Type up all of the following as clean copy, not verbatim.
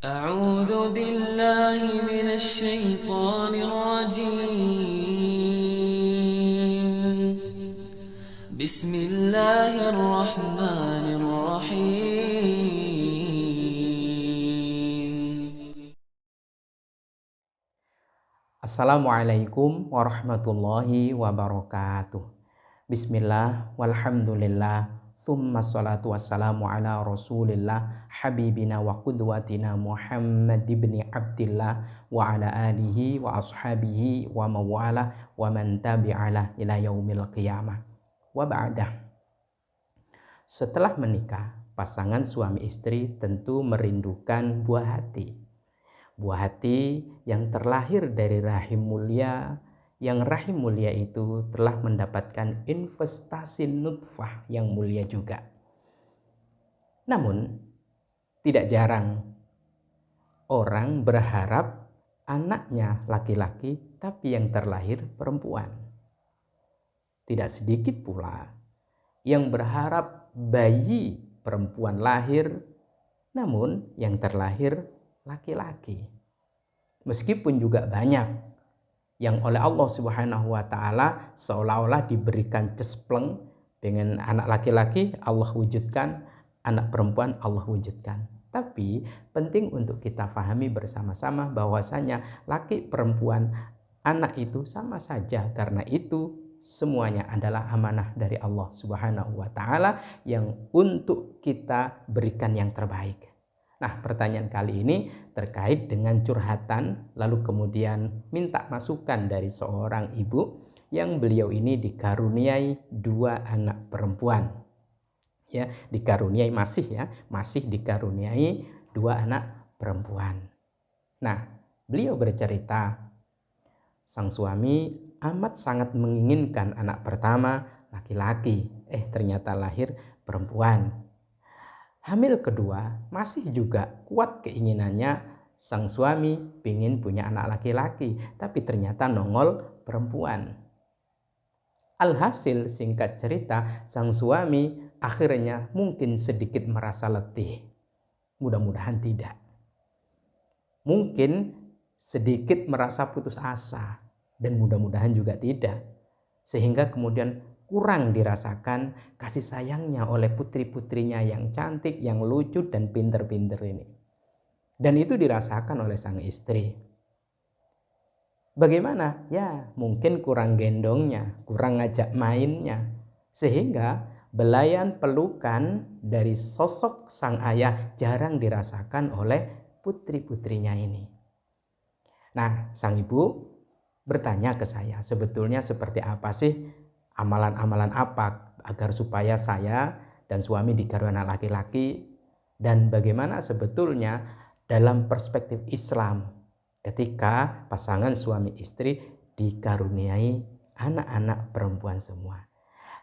أعوذ بالله من الشيطان الرجيم بسم الله الرحمن الرحيم. Assalamualaikum warahmatullahi wabarakatuh. Bismillah, walhamdulillah, thumma salatu wassalamu ala rasulillah, habibina wa qudwatina Muhammad ibn Abdillah wa ala alihi wa ashabihi wa mawala wa man tabi'alah ila yaumil qiyamah. Wa ba'dah. Setelah menikah, pasangan suami istri tentu merindukan buah hati. Buah hati yang terlahir dari rahim mulia, yang rahim mulia itu telah mendapatkan investasi nutfah yang mulia juga. Namun, tidak jarang orang berharap anaknya laki-laki tapi yang terlahir perempuan. Tidak sedikit pula yang berharap bayi perempuan lahir, namun yang terlahir laki-laki. Meskipun juga banyak yang oleh Allah Subhanahu wa taala seolah-olah diberikan cespleng, dengan anak laki-laki Allah wujudkan, anak perempuan Allah wujudkan. Tapi penting untuk kita pahami bersama-sama bahwasanya laki perempuan anak itu sama saja, karena itu semuanya adalah amanah dari Allah Subhanahu wa taala yang untuk kita berikan yang terbaik. Nah, pertanyaan kali ini terkait dengan curhatan, lalu kemudian minta masukan dari seorang ibu yang beliau ini dikaruniai 2 anak perempuan. Ya, masih dikaruniai 2 anak perempuan. Nah, beliau bercerita, sang suami amat sangat menginginkan anak pertama laki-laki, ternyata lahir perempuan. Hamil kedua masih juga kuat keinginannya, sang suami ingin punya anak laki-laki, tapi ternyata nongol perempuan. Alhasil singkat cerita, sang suami akhirnya mungkin sedikit merasa letih. Mudah-mudahan tidak. Mungkin sedikit merasa putus asa, dan mudah-mudahan juga tidak. Sehingga kemudian kurang dirasakan kasih sayangnya oleh putri-putrinya yang cantik, yang lucu dan pinter-pinter ini. Dan itu dirasakan oleh sang istri. Bagaimana? Ya, mungkin kurang gendongnya, kurang ngajak mainnya. Sehingga belayan pelukan dari sosok sang ayah jarang dirasakan oleh putri-putrinya ini. Nah, sang ibu bertanya ke saya, sebetulnya seperti apa sih, amalan-amalan apa agar supaya saya dan suami dikaruniai anak laki-laki, dan bagaimana sebetulnya dalam perspektif Islam ketika pasangan suami istri dikaruniai anak-anak perempuan semua.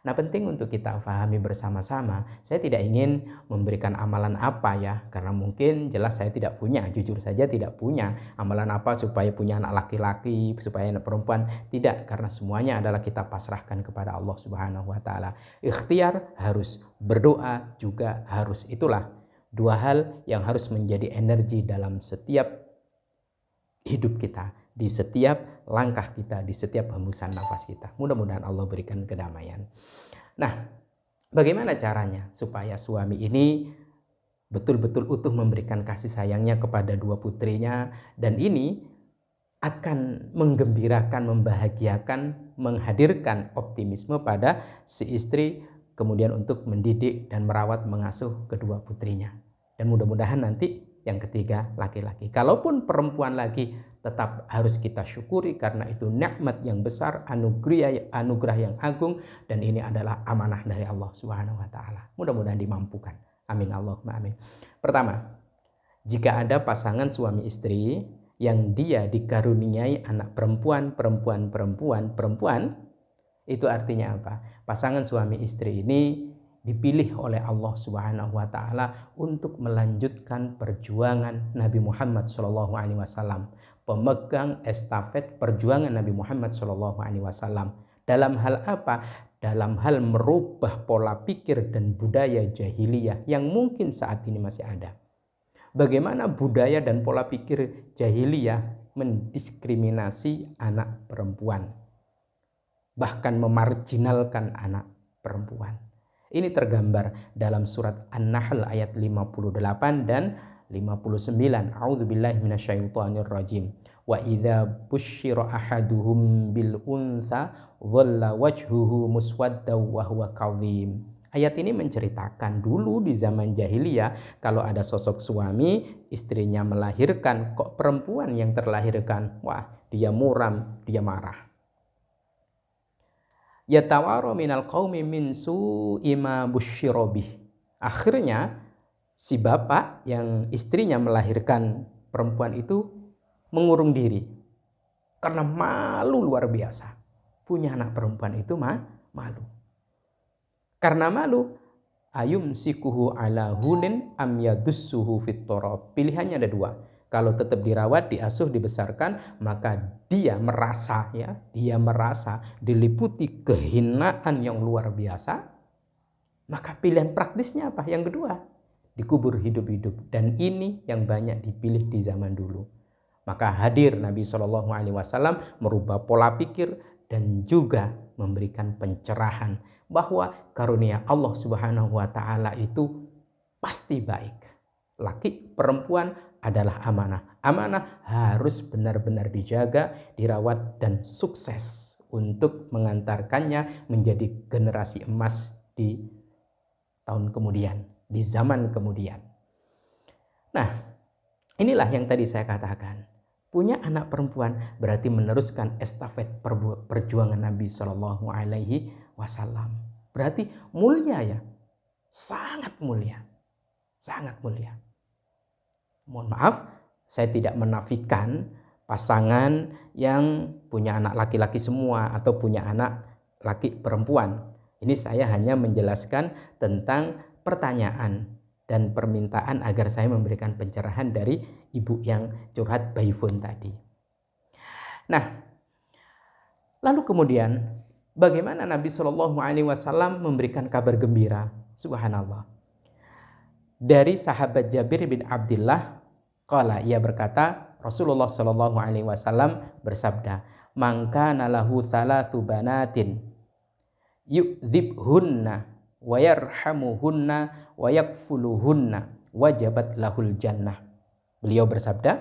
Nah, penting untuk kita pahami bersama-sama. Saya tidak ingin memberikan amalan apa ya, karena mungkin jelas saya tidak punya, jujur saja tidak punya amalan apa supaya punya anak laki-laki, supaya anak perempuan. Tidak, karena semuanya adalah kita pasrahkan kepada Allah Subhanahu wa taala. Ikhtiar harus, berdoa juga harus. Itulah 2 hal yang harus menjadi energi dalam setiap hidup kita, di setiap langkah kita, di setiap hembusan nafas kita. Mudah-mudahan Allah berikan kedamaian. Nah, bagaimana caranya supaya suami ini betul-betul utuh memberikan kasih sayangnya kepada 2 putrinya, dan ini akan menggembirakan, membahagiakan, menghadirkan optimisme pada si istri kemudian untuk mendidik dan merawat, mengasuh kedua putrinya. Dan mudah-mudahan nanti yang ketiga laki-laki. Kalaupun perempuan lagi, tetap harus kita syukuri karena itu nikmat yang besar, anugerah yang agung, dan ini adalah amanah dari Allah Subhanahu wa taala. Mudah-mudahan dimampukan. Amin Allahumma amin. Pertama, jika ada pasangan suami istri yang dia dikaruniai anak perempuan, itu artinya apa? Pasangan suami istri ini dipilih oleh Allah Subhanahu wa taala untuk melanjutkan perjuangan Nabi Muhammad SAW, pemegang estafet perjuangan Nabi Muhammad SAW. Dalam hal apa? Dalam hal merubah pola pikir dan budaya jahiliyah yang mungkin saat ini masih ada. bagaimana budaya dan pola pikir jahiliyah mendiskriminasi anak perempuan, bahkan memarginalkan anak perempuan. Ini tergambar dalam surat An-Nahl ayat 58 dan 59. A'udzubillahi minasyaitonirrajim. Wa idza busyira ahaduhum bil untha dhalla wajhuhu muswaddaw wa huwa kadhim. Ayat ini menceritakan dulu di zaman jahiliyah kalau ada sosok suami, istrinya melahirkan, kok perempuan yang terlahirkan, wah dia muram, dia marah. Yatawaro minal qaumi min su'i ma busyira bih. Akhirnya si bapak yang istrinya melahirkan perempuan itu mengurung diri karena malu luar biasa. Punya anak perempuan itu malu. Karena malu, ayumsikuhu ala hunin am yadussuhu fit turab. Pilihannya ada dua. Kalau tetap dirawat, diasuh, dibesarkan, maka dia merasa diliputi kehinaan yang luar biasa. Maka pilihan praktisnya apa? Yang kedua, dikubur hidup-hidup. Dan ini yang banyak dipilih di zaman dulu. Maka hadir Nabi SAW merubah pola pikir dan juga memberikan pencerahan bahwa karunia Allah Subhanahu wa taala itu pasti baik. Laki perempuan adalah amanah. Amanah harus benar-benar dijaga, dirawat dan sukses untuk mengantarkannya menjadi generasi emas di tahun kemudian, di zaman kemudian. Nah, inilah yang tadi saya katakan. Punya anak perempuan berarti meneruskan estafet perjuangan Nabi Shallallahu Alaihi Wasallam. Berarti mulia ya, sangat mulia, sangat mulia. Mohon maaf, saya tidak menafikan pasangan yang punya anak laki-laki semua atau punya anak laki perempuan. Ini saya hanya menjelaskan tentang pertanyaan dan permintaan agar saya memberikan pencerahan dari ibu yang curhat by phone tadi. Nah, lalu kemudian bagaimana Nabi Shallallahu Alaihi Wasallam memberikan kabar gembira? Subhanallah. Dari sahabat Jabir bin Abdullah, qala, ia berkata, Rasulullah Shallallahu Alaihi Wasallam bersabda, "Man kana lahu thalathu banatin yu'dzibhunna wa yarhamuhunna wa yakfuluhunna wajabat lahul jannah." Beliau bersabda,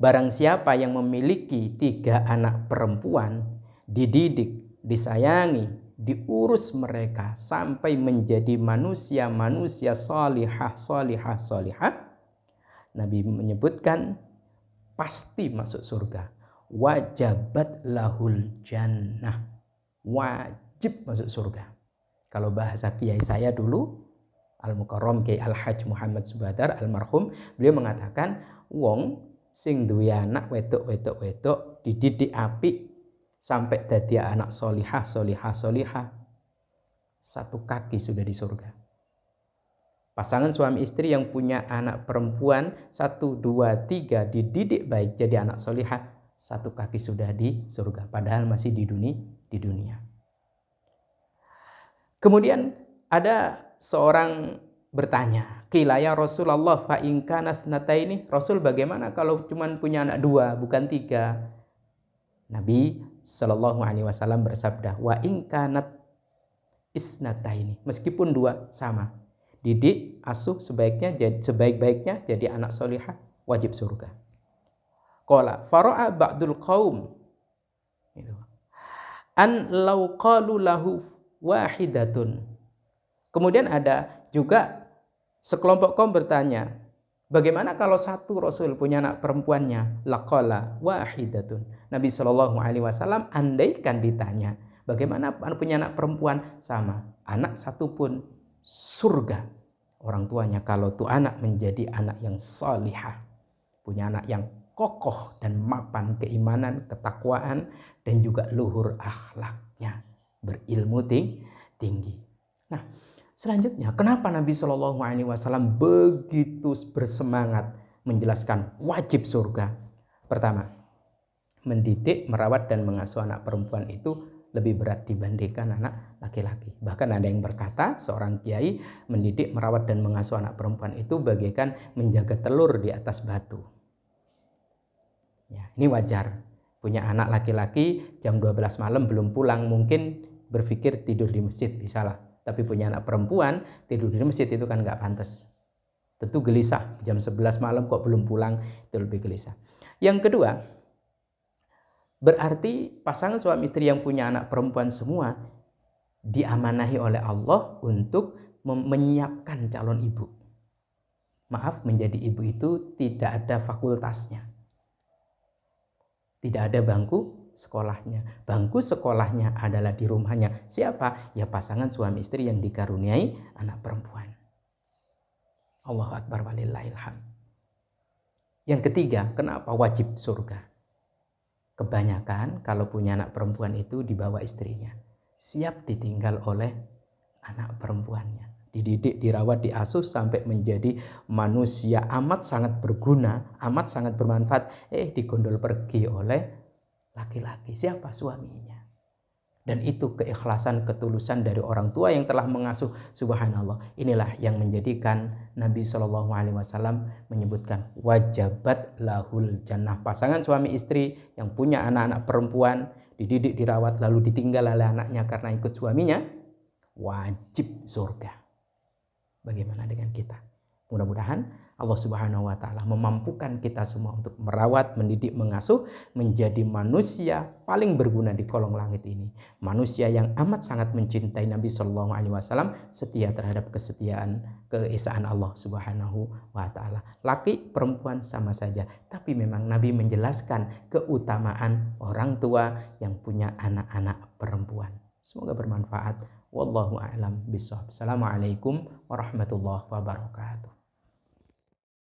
barang siapa yang memiliki 3 anak perempuan, dididik, disayangi, diurus mereka sampai menjadi manusia-manusia salihah, Nabi menyebutkan pasti masuk surga. Wajabat lahul jannah, wajib masuk surga. Kalau bahasa kiai saya dulu, Al-Mukarram Kiai Al-Hajj Muhammad Subadar almarhum, beliau mengatakan wong sing duwe anak wedok dididik apik sampai dadi anak solihah, satu kaki sudah di surga. Pasangan suami istri yang punya anak perempuan 1, 2, 3 dididik baik jadi anak solihah, satu kaki sudah di surga, padahal masih di dunia. Kemudian ada seorang bertanya, qila ya Rasulullah fa in kanat nathaini, Rasul bagaimana kalau cuma punya anak 2 bukan 3? Nabi Shallallahu Alaihi Wasallam bersabda, wa in kanat isnataini, meskipun 2 sama, didik, asuh sebaik-baiknya jadi anak solihah, wajib surga. Qala fara'a ba'dul qaum an law qalu lahu wahidatun. Kemudian ada juga sekelompok kaum bertanya, bagaimana kalau 1 Rasul punya anak perempuannya? Laqala wahidatun. Nabi Shallallahu Alaihi Wasallam andaikan ditanya, bagaimana punya anak perempuan? Sama, anak 1 pun surga orang tuanya kalau tuh anak menjadi anak yang salihah, punya anak yang kokoh dan mapan keimanan, ketakwaan dan juga luhur akhlaknya, berilmu tinggi. Nah, selanjutnya, kenapa Nabi Shallallahu Alaihi Wasallam begitu bersemangat menjelaskan wajib surga? Pertama, mendidik, merawat dan mengasuh anak perempuan itu lebih berat dibandingkan anak laki-laki. Bahkan ada yang berkata seorang kiai mendidik, merawat dan mengasuh anak perempuan itu bagaikan menjaga telur di atas batu. Ya, ini wajar. Punya anak laki-laki jam 12 malam belum pulang, mungkin berpikir tidur di masjid, bisalah. Tapi punya anak perempuan tidur di masjid itu kan nggak pantas. Tentu gelisah, jam 11 malam kok belum pulang, itu lebih gelisah. Yang kedua, berarti pasangan suami istri yang punya anak perempuan semua diamanahi oleh Allah untuk menyiapkan calon ibu. Maaf, menjadi ibu itu tidak ada fakultasnya. Tidak ada bangku sekolahnya. Bangku sekolahnya adalah di rumahnya. Siapa? Ya pasangan suami istri yang dikaruniai anak perempuan. Allahu Akbar walillahilham. Yang ketiga, kenapa wajib surga? Kebanyakan kalau punya anak perempuan itu dibawa istrinya, siap ditinggal oleh anak perempuannya, dididik, dirawat, diasuh sampai menjadi manusia amat sangat berguna, amat sangat bermanfaat, digondol pergi oleh laki-laki. Siapa? Suaminya. Dan itu keikhlasan, ketulusan dari orang tua yang telah mengasuh. Subhanallah. Inilah yang menjadikan Nabi SAW menyebutkan wajabat lahul jannah. Pasangan suami istri yang punya anak-anak perempuan, dididik, dirawat, lalu ditinggal oleh anaknya karena ikut suaminya, wajib surga. Bagaimana dengan kita? Mudah-mudahan Allah Subhanahu wa taala memampukan kita semua untuk merawat, mendidik, mengasuh menjadi manusia paling berguna di kolong langit ini. Manusia yang amat sangat mencintai Nabi Shallallahu alaihi wasallam, setia terhadap kesetiaan, keesaan Allah Subhanahu wa taala. Laki, perempuan sama saja, tapi memang Nabi menjelaskan keutamaan orang tua yang punya anak-anak perempuan. Semoga bermanfaat. Wallahu a'lam bishawab. Assalamualaikum warahmatullahi wabarakatuh.